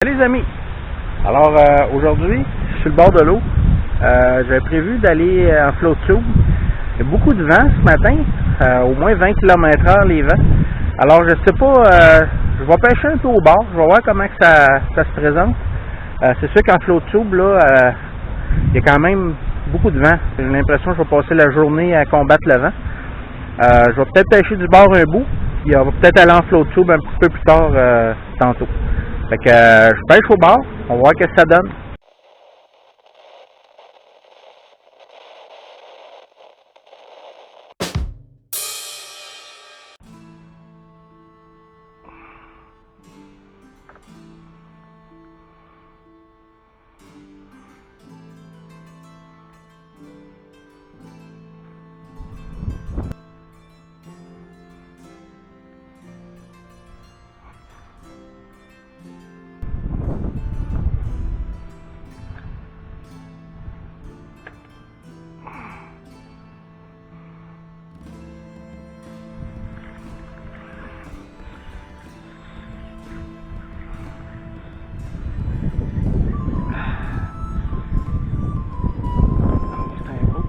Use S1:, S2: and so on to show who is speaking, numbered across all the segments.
S1: Salut les amis! Alors aujourd'hui, je suis sur le bord de l'eau. J'avais prévu d'aller en float tube. Il y a beaucoup de vent ce matin, au moins 20 km/h les vents. Alors je sais pas, je vais pêcher un peu au bord, je vais voir comment que ça se présente. C'est sûr qu'en float tube, là, il y a quand même beaucoup de vent. J'ai l'impression que je vais passer la journée à combattre le vent. Je vais peut-être pêcher du bord un bout, puis on va peut-être aller en float tube un petit peu plus tard tantôt. Fait que je pêche au bord, on va voir ce que ça donne.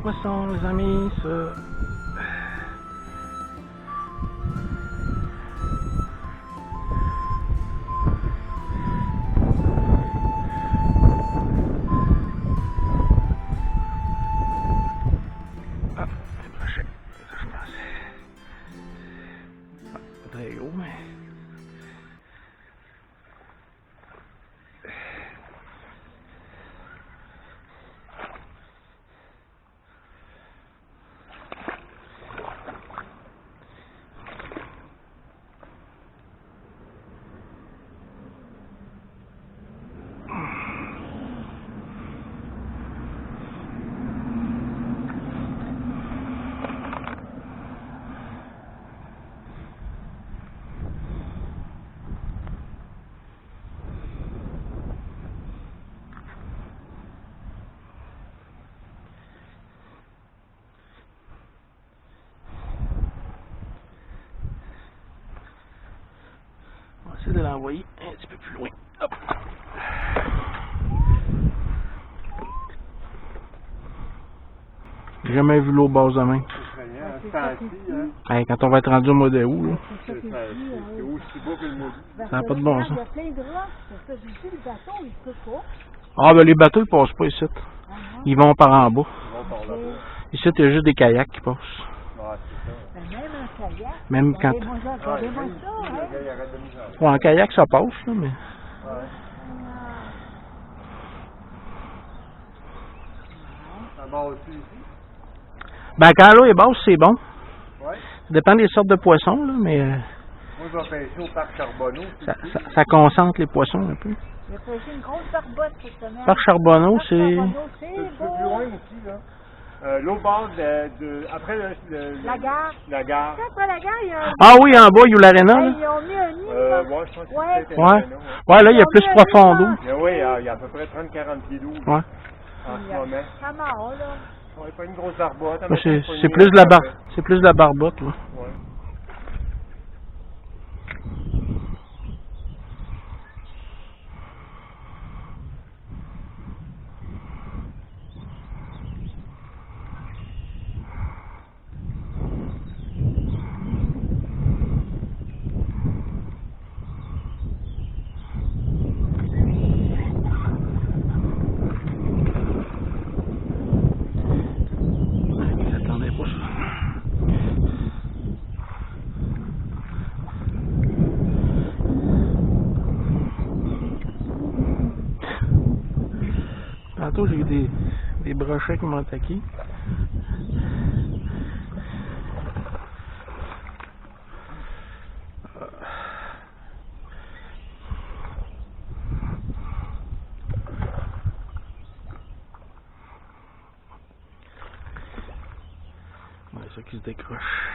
S1: Poisson les amis, ça. Ah, c'est brochet, ça je pensais. Ah, pas très gros mais. On va essayer de l'envoyer un petit peu plus loin. Hop. J'ai jamais vu l'eau basse de main. Hey, quand on va être rendu au mois d'août, là.
S2: C'est aussi beau que le mois d'août.
S1: Ça n'a pas de bon sens.
S3: Il y a plein de roches. J'ai vu le bateau, il peut pas.
S1: Ah ben les bateaux ils passent pas ici. Ils vont par en bas.
S2: Ils vont par là-bas.
S1: Ici il y a juste des kayaks qui passent.
S2: Ouais, c'est ça.
S3: Même en kayak.
S1: Même quand.
S3: Regardez-moi ça, regardez-moi ça, hein.
S2: Il arrête de nous faire.
S1: Ouais, en kayak ça passe là, mais.
S2: Ouais. Ça bat aussi ici?
S1: Ben quand l'eau est basse, c'est bon.
S2: Ouais.
S1: Ça dépend des sortes de poissons, là, mais
S2: Moi je vais pêcher au parc Charbonneau.
S1: ça concentre les poissons un peu.
S3: Il a pêché une grosse barbotte cette semaine.
S1: Par Charbonneau, c'est.
S3: Charbonneau,
S2: C'est
S3: c'est
S2: un peu plus
S3: beau.
S2: loin aussi, là. L'autre bord après
S3: La gare.
S2: La gare.
S3: Après la gare, il y a un...
S1: Ah oui, en bas, il y a l'aréna,
S3: Hey,
S1: là.
S3: ils ont mis un nid,
S2: Ouais, je pense que
S3: Ouais.
S2: c'est peut-être
S1: Ouais.
S2: un vélo,
S1: Ouais, là, il y a plus profond d'eau.
S2: Mais oui, il y a à peu près 30-40 pieds d'eau
S1: Ouais.
S2: en ce moment.
S3: Ça mord, là.
S2: Ouais, pas une grosse barbotte.
S1: Moi, c'est plus de la c'est plus de la barbotte, là.
S2: Ouais.
S1: J'attendais pas ça. Tantôt, j'ai eu des brochets qui m'ont attaqué. Ouais, ça qui se décroche.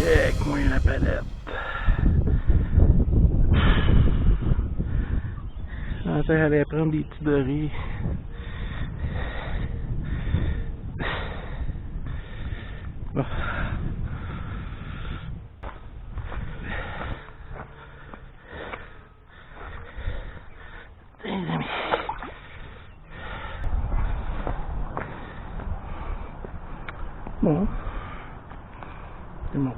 S1: Check-moi la palette. Je pensais aller prendre des petits dorés. Bon. Les amis. Bon. C'est bon.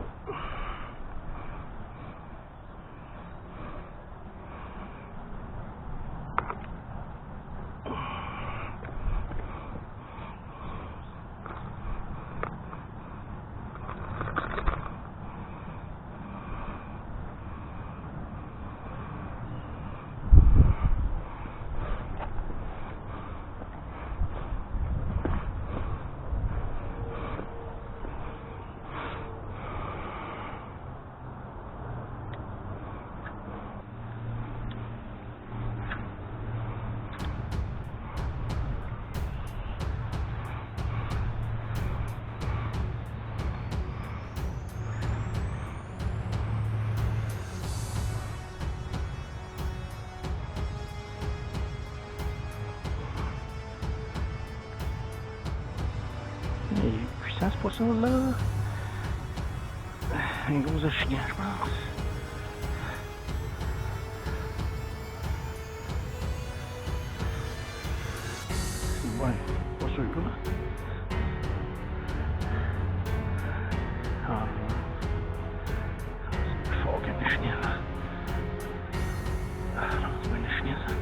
S1: Il est puissant ce poisson-là. Un gros achigan, je pense. Ouais, pas sûr là. Ah, c'est plus fort qu'un achigan là. Ah non, c'est pas un achigan ça.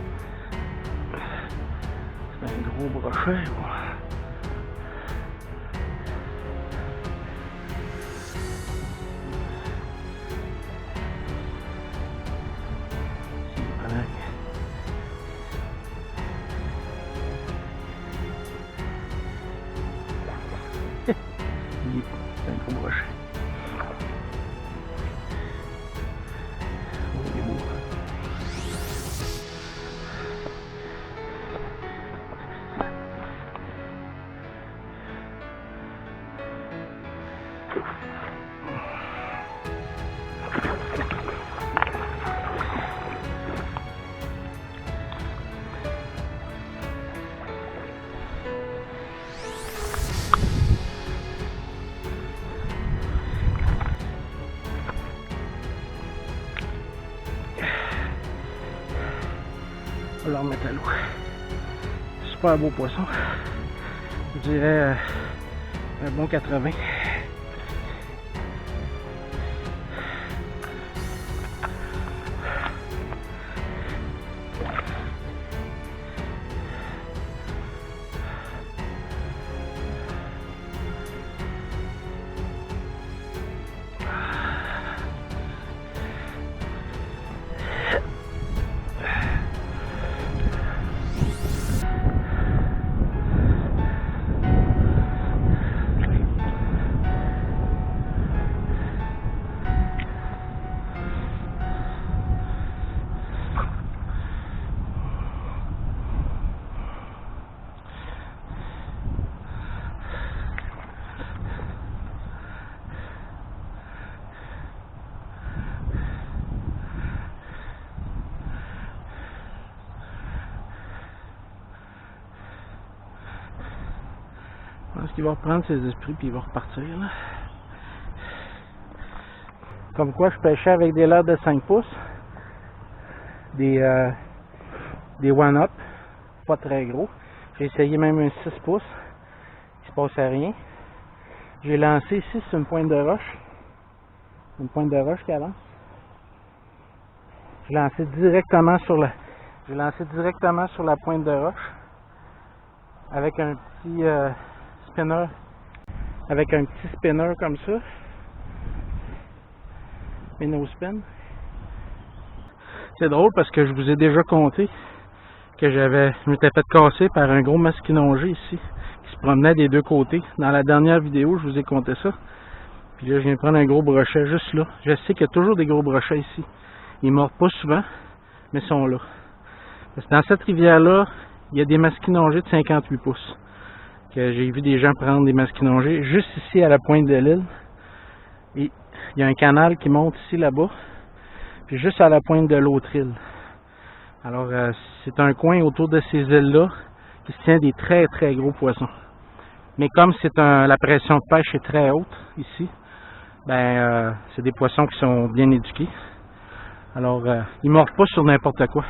S1: C'est un gros brochet. Ouais. C'est un gros brochet. Oh, il est beau. On va le remettre à l'eau. Super beau poisson. Je dirais un bon 80. Je pense qu'il va reprendre ses esprits puis il va repartir là. Comme quoi je pêchais avec des leurres de 5 pouces. Des one-up. Pas très gros. J'ai essayé même un 6 pouces. Il se passait rien. J'ai lancé ici sur une pointe de roche. Une pointe de roche qui avance. J'ai lancé directement sur la pointe de roche. Avec un petit spinner. Avec un petit spinner comme ça. Minnow spin. C'est drôle parce que je vous ai déjà conté que je m'étais fait casser par un gros masquinongé ici qui se promenait des deux côtés. Dans la dernière vidéo, je vous ai conté ça. Puis là, je viens de prendre un gros brochet juste là. Je sais qu'il y a toujours des gros brochets ici. Ils mordent pas souvent, mais ils sont là. Parce que dans cette rivière-là, il y a des masquinongés de 58 pouces. Que j'ai vu des gens prendre des masquinongés juste ici à la pointe de l'île. Et Il y a un canal qui monte ici, là-bas, puis juste à la pointe de l'autre île. Alors, c'est un coin autour de ces îles-là qui se tient des très très gros poissons. Mais comme la pression de pêche est très haute ici, ben c'est des poissons qui sont bien éduqués. Alors, ils mordent pas sur n'importe quoi.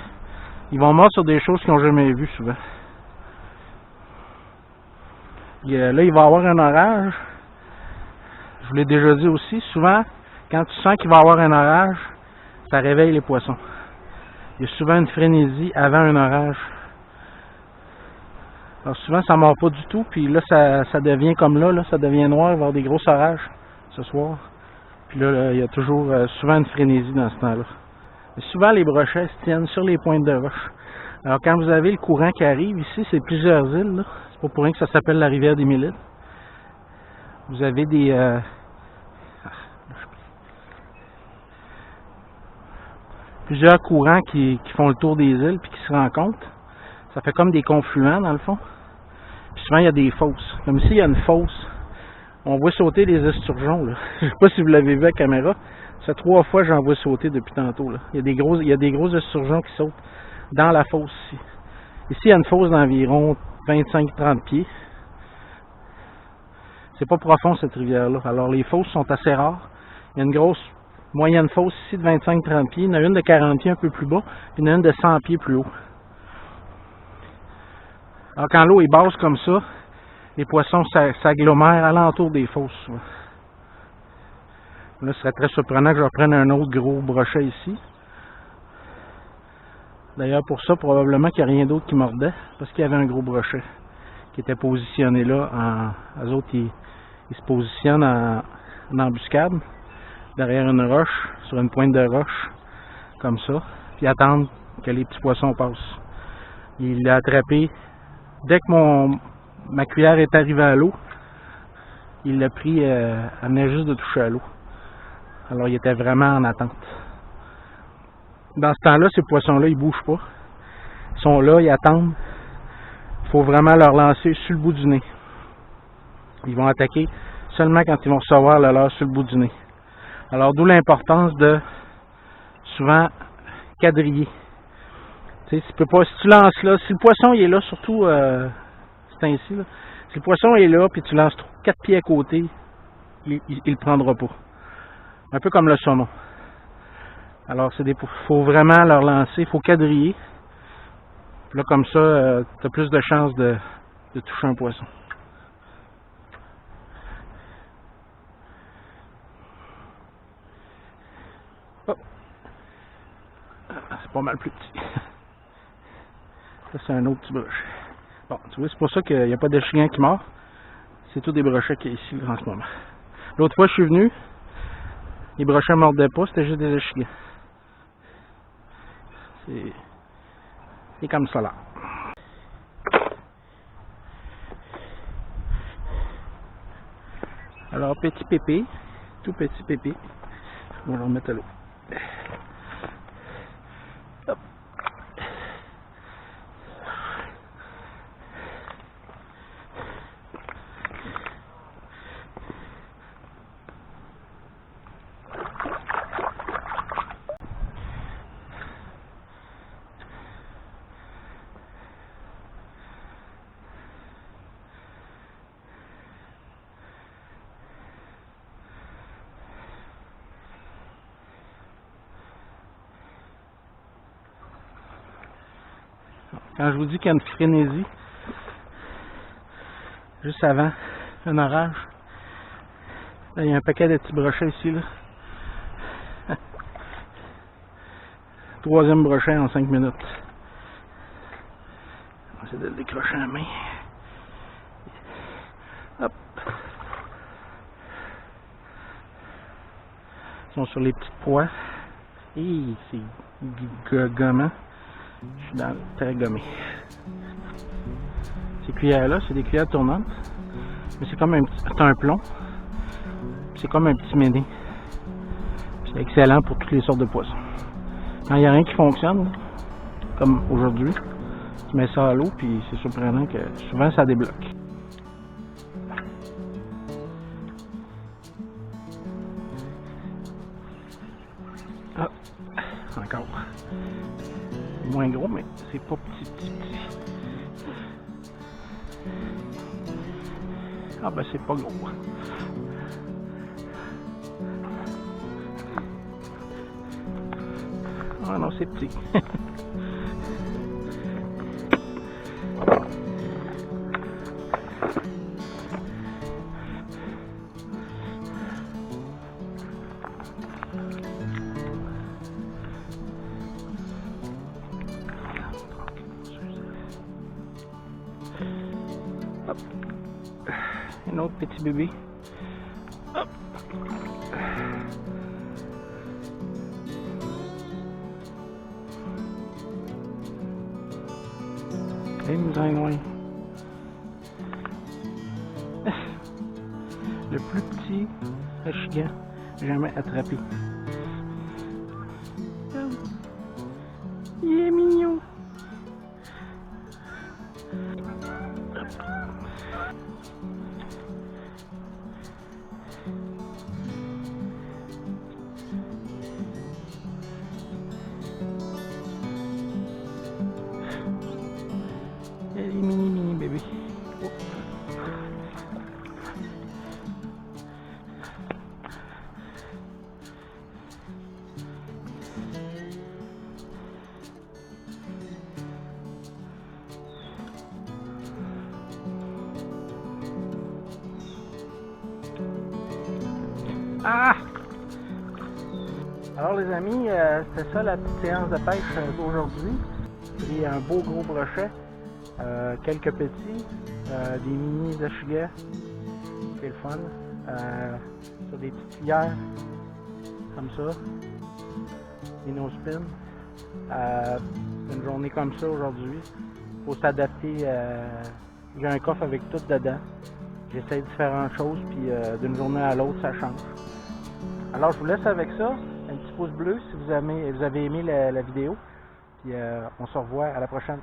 S1: Ils vont mordre sur des choses qu'ils n'ont jamais vues souvent. Là, il va y avoir un orage. Je vous l'ai déjà dit aussi, souvent, quand tu sens qu'il va y avoir un orage, ça réveille les poissons. Il y a souvent une frénésie avant un orage. Alors souvent, ça ne mord pas du tout, puis là, ça devient comme là, ça devient noir, il va y avoir des gros orages ce soir. Puis là, il y a toujours souvent une frénésie dans ce temps-là. Mais souvent, les brochets se tiennent sur les pointes de roche. Alors quand vous avez le courant qui arrive, ici, c'est plusieurs îles, là. C'est pas pour rien que ça s'appelle la rivière des Mille îles. Vous avez des... plusieurs courants qui font le tour des îles puis qui se rencontrent. Ça fait comme des confluents dans le fond. Puis souvent il y a des fosses. Comme ici il y a une fosse. On voit sauter des esturgeons. Là. Je ne sais pas si vous l'avez vu à la caméra. Ça fait 3 fois que j'en vois sauter depuis tantôt. Là. Il y a des gros esturgeons qui sautent dans la fosse ici. Ici il y a une fosse d'environ 25-30 pieds. C'est pas profond cette rivière-là. Alors les fosses sont assez rares. Il y a une grosse moyenne fosse ici de 25-30 pieds. Il y en a une de 40 pieds un peu plus bas, puis il y en a une de 100 pieds plus haut. Alors quand l'eau est basse comme ça, les poissons s'agglomèrent alentour des fosses. Là, ce serait très surprenant que je reprenne un autre gros brochet ici. D'ailleurs, pour ça, probablement qu'il n'y a rien d'autre qui mordait, parce qu'il y avait un gros brochet qui était positionné là. Les autres, ils se positionnent en embuscade, derrière une roche, sur une pointe de roche, comme ça, puis attendent que les petits poissons passent. Il l'a attrapé. Dès que ma cuillère est arrivée à l'eau, il l'a pris, elle venait juste de toucher à l'eau. Alors il était vraiment en attente. Dans ce temps-là, ces poissons-là, ils bougent pas. Ils sont là, ils attendent. Il faut vraiment leur lancer sur le bout du nez. Ils vont attaquer seulement quand ils vont recevoir le leurre sur le bout du nez. Alors d'où l'importance de souvent quadriller. Tu sais, si tu lances là, si le poisson il est là, surtout c'est ainsi là, si le poisson est là puis tu lances 4 pieds à côté, il le prendra pas. Un peu comme le saumon. Alors faut vraiment leur lancer, il faut quadriller. Puis là comme ça, tu as plus de chances de toucher un poisson. Oh. C'est pas mal plus petit. Ça, c'est un autre petit brochet. Bon, tu vois, c'est pour ça qu'il n'y a pas de chien qui mord. C'est tout des brochets qu'il y a ici là, en ce moment. L'autre fois, je suis venu, les brochets ne mordaient pas, c'était juste des échigans. C'est comme ça là. Alors, petit pépé, tout petit pépé. On va le remettre à l'eau. Hop. Quand je vous dis qu'il y a une frénésie, juste avant un orage, là, il y a un paquet de petits brochets ici. Là. 3e brochet en 5 minutes. On va essayer de le décrocher à la main. Hop. Ils sont sur les petites pois. Et c'est gommant. Je suis dans le très gommé. Ces cuillères-là, c'est des cuillères tournantes. Mais c'est comme un plomb. C'est comme un petit méné. C'est excellent pour toutes les sortes de poissons. Quand il n'y a rien qui fonctionne, comme aujourd'hui, tu mets ça à l'eau, puis c'est surprenant que souvent ça débloque. Ah, encore. Moins gros, mais c'est pas petit. Ah ben c'est pas gros. Ah non, c'est petit. Hop. Un autre petit bébé. Hop. Et nous allons loin. Le plus petit achigan jamais attrapé. Il est mignon. Elle est mini bébé. Oh. Ah! Alors les amis, c'était ça la petite séance de pêche d'aujourd'hui. J'ai pris un beau gros brochet, quelques petits, des mini achigas, c'est le fun, sur des petites lières, comme ça, des no-spin. Une journée comme ça aujourd'hui, il faut s'adapter. J'ai un coffre avec tout dedans. J'essaie différentes choses, puis d'une journée à l'autre, ça change. Alors, je vous laisse avec ça. Un petit pouce bleu si vous avez aimé la vidéo. Puis on se revoit à la prochaine.